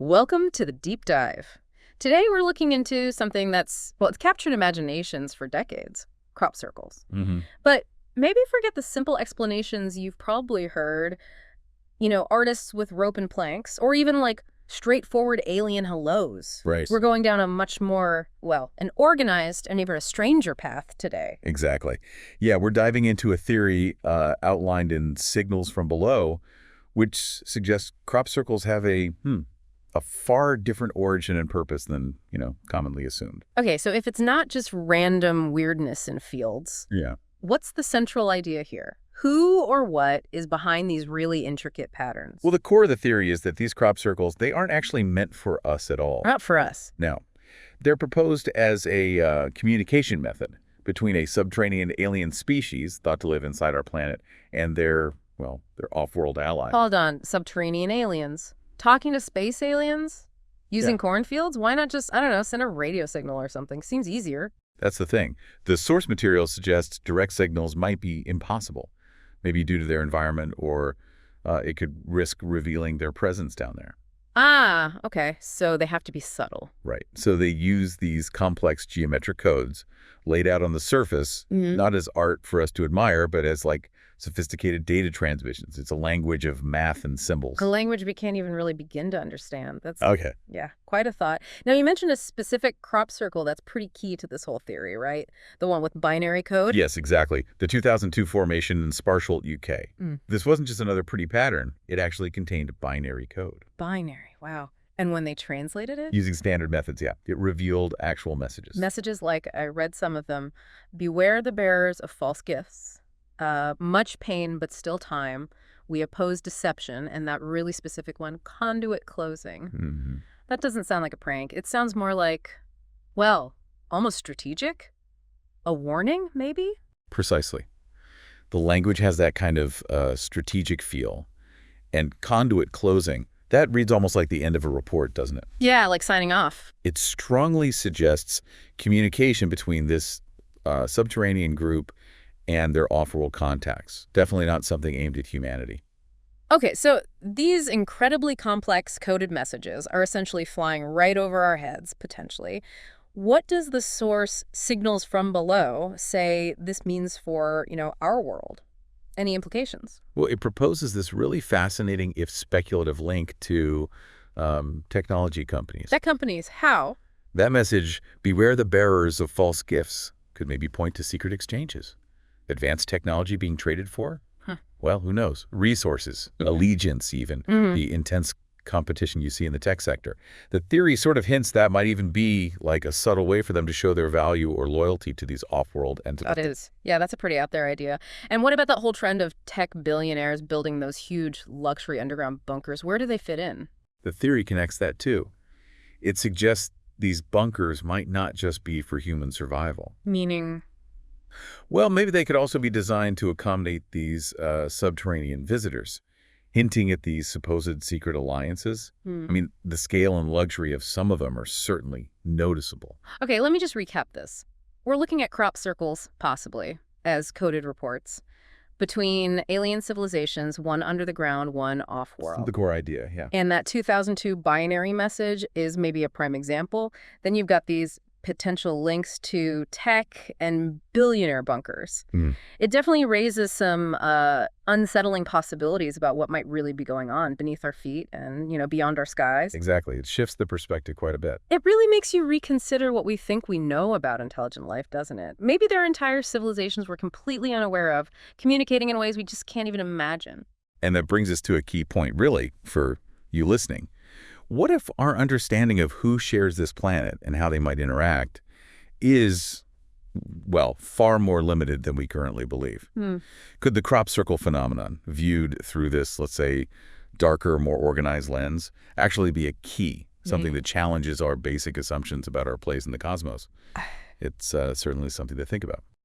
Welcome to the deep dive. Today we're looking into something it's captured imaginations for decades, crop circles. But maybe forget the simple explanations you've probably heard, artists with rope and planks, or even like straightforward alien hellos. Right. We're going down a much more, an organized and even a stranger path today. Exactly. Yeah, we're diving into a theory outlined in Signals from Below, which suggests crop circles have a far different origin and purpose than, commonly assumed. Okay, so if it's not just random weirdness in fields, Yeah. what's the central idea here? Who or what is behind these really intricate patterns? Well, the core of the theory is that these crop circles, they aren't actually meant for us at all. Not for us. No. They're proposed as a communication method between a subterranean alien species thought to live inside our planet and their off-world ally. Hold on, subterranean aliens. Talking to space aliens? Using cornfields? Why not just, send a radio signal or something? Seems easier. That's the thing. The source material suggests direct signals might be impossible, maybe due to their environment, or it could risk revealing their presence down there. Ah, okay. So they have to be subtle. Right. So they use these complex geometric codes laid out on the surface, not as art for us to admire, but as like sophisticated data transmissions. It's a language of math and symbols. A language we can't even really begin to understand. That's Okay. Yeah, quite a thought. Now, you mentioned a specific crop circle that's pretty key to this whole theory, right? The one with binary code? Yes, exactly. The 2002 formation in Sparsholt, UK. This wasn't just another pretty pattern. It actually contained binary code. Binary, wow. And when they translated it? Using standard methods, yeah. It revealed actual messages. Messages like, I read some of them, beware the bearers of false gifts, much pain but still time, we oppose deception, and that really specific one, conduit closing. That doesn't sound like a prank. It sounds more like, almost strategic? A warning, maybe? Precisely. The language has that kind of strategic feel. And conduit closing, that reads almost like the end of a report, doesn't it? Yeah, like signing off. It strongly suggests communication between this subterranean group and their off-world contacts. Definitely not something aimed at humanity. Okay, so these incredibly complex coded messages are essentially flying right over our heads, potentially. What does the source Signals from Below say this means for, our world? Any implications? Well, it proposes this really fascinating, if speculative, link to technology companies. Tech companies, how? That message, beware the bearers of false gifts, could maybe point to secret exchanges. Advanced technology being traded for? Well, who knows? Resources, allegiance even, the intense competition you see in the tech sector. The theory sort of hints that might even be like a subtle way for them to show their value or loyalty to these off-world entities. That is. Yeah, that's a pretty out there idea. And what about that whole trend of tech billionaires building those huge luxury underground bunkers? Where do they fit in? The theory connects that too. It suggests these bunkers might not just be for human survival. Meaning? Well, maybe they could also be designed to accommodate these subterranean visitors, hinting at these supposed secret alliances. I mean, the scale and luxury of some of them are certainly noticeable. Okay, let me just recap this. We're looking at crop circles, possibly, as coded reports, between alien civilizations, one under the ground, one off-world. The core idea, yeah. And that 2002 binary message is maybe a prime example. Then you've got these potential links to tech and billionaire bunkers. It definitely raises some unsettling possibilities about what might really be going on beneath our feet and, beyond our skies. Exactly. It shifts the perspective quite a bit. It really makes you reconsider what we think we know about intelligent life, doesn't it? Maybe there are entire civilizations we're completely unaware of, communicating in ways we just can't even imagine. And that brings us to a key point, really, for you listening. What if our understanding of who shares this planet and how they might interact is, far more limited than we currently believe? Could the crop circle phenomenon, viewed through this, let's say, darker, more organized lens, actually be a key, something that challenges our basic assumptions about our place in the cosmos? It's certainly something to think about.